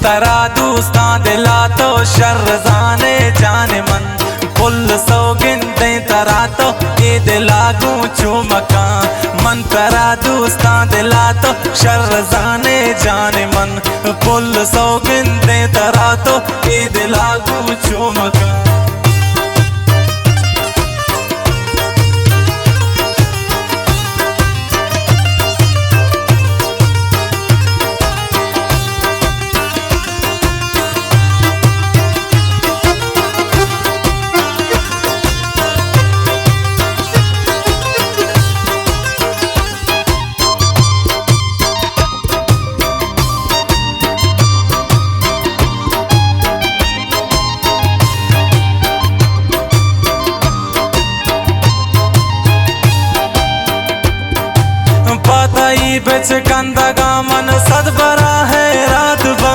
मंतरा दोस्तां दिला तो शर्रजाने जाने मन फुल सौगिंदे तरा तो ईद लागू चुमका मंतरा दोस्तां दिला तो शर्रजाने जाने मन फुल सौगिंदे तरा तो ईद लागू चुमका। बिच कंदगा मन सदबरा है रात बा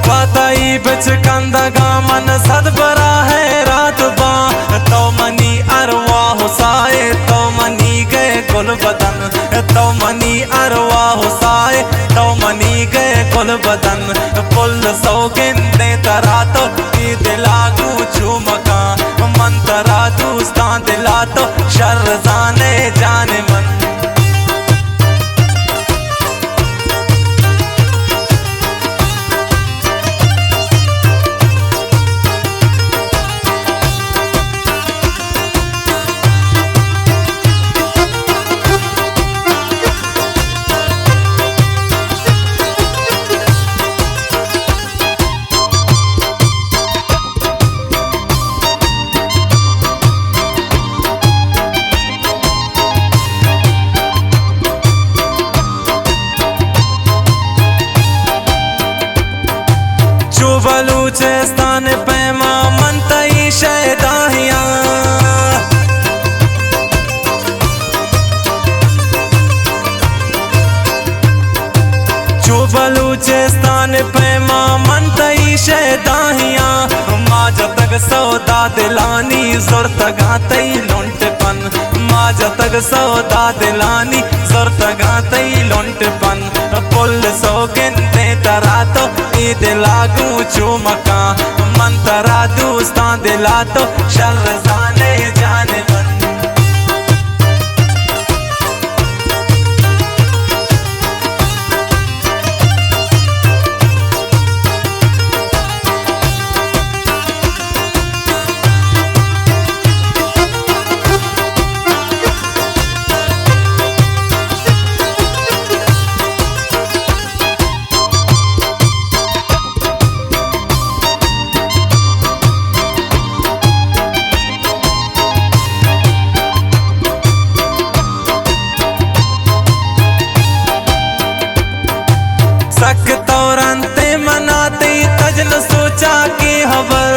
पताई बिच कंदगा मन सदबरा है रात बा तो मनी अरवा हुसाए तो मनी गए कुल बदन तो मनी अरवा हुसाए तो मनी गए कुल बदन पुल सौगिंदे तरा तो ईद लागू चुमका मंतरा दोस्तां दिला तो शर्रजाने जाने मन। बलूचिस्तान पैमा मनतई शहदाहिया जो बलूचिस्तान पैमा मनतई शहदाहिया माज तक सौदा दिलानी जुर्त गातई लुंटपन माज तक सौदा दिलानी जुर्त गातई लुंटपन पुल सौगिंदे तरा तो ईद लागू चुमका मंतरा दोस्तां दिला तो शर्रजाने जाने मन। सक तौरंते मनाते तजन सोचा की खबर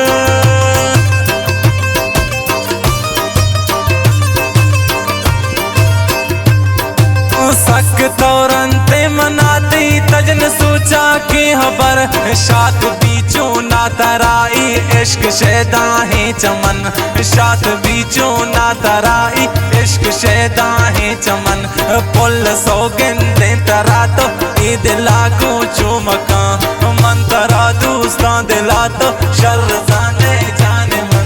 सक तौरंते मनाते तजन सोचा की खबर शात बीचों ना तराई इश्क शैदा है चमन शात बीचों ना तराई इश्क शैदा है चमन पुल सौगिंदे तरा तो ईद लागू चुमका मंतरा दोस्तां दिला तो शर्रजाने जाने मन।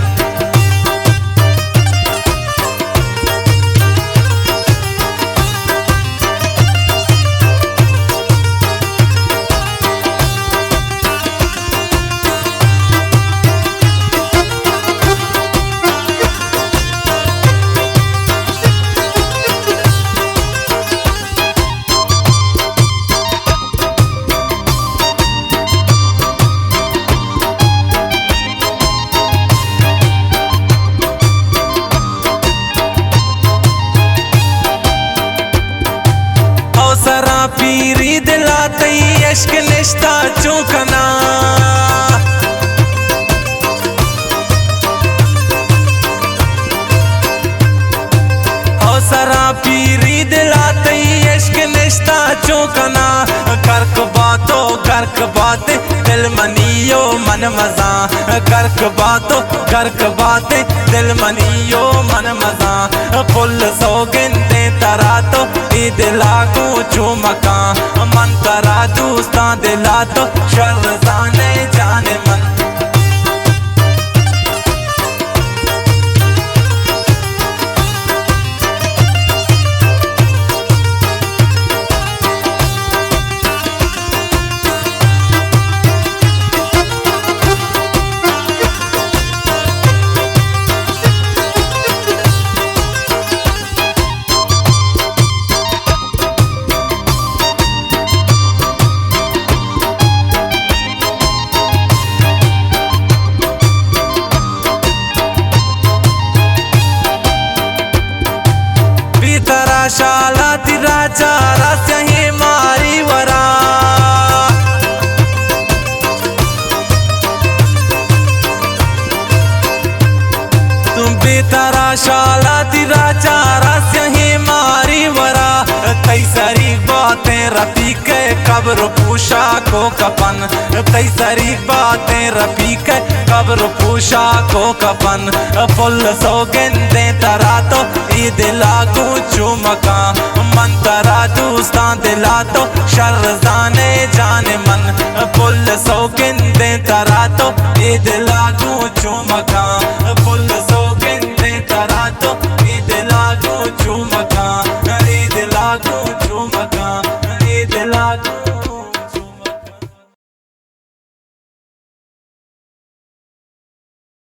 पीरी दिलातई इश्क निश्ता चूकना हौसरा पीरी दिलातई इश्क निश्ता चूकना कर्क बातो कर्क बात दिल मनियो मन मन मजा गर्क बातें दिल मनियो मन मजा फुल सौगिंदे तरा तो ईद लागू चुमका मन करा दूस्ता दिला तो शर जाने मन। शाला तिराचा रास्य ही मारी वरा तुम बेतारा शाला तिराचा रास्य ही मारी वरा कई सारी बातें रफी के कब्र पूछा को कपन कई सारी बातें रफी के कब्र पूछा को कपन फुल सौगिंदे तरा तो ईद लागू चुमका मन तरा दूस्ता दिला तो शर जाने मन फुल सौगिंदे तरा तो ईद लागू चुमका फुल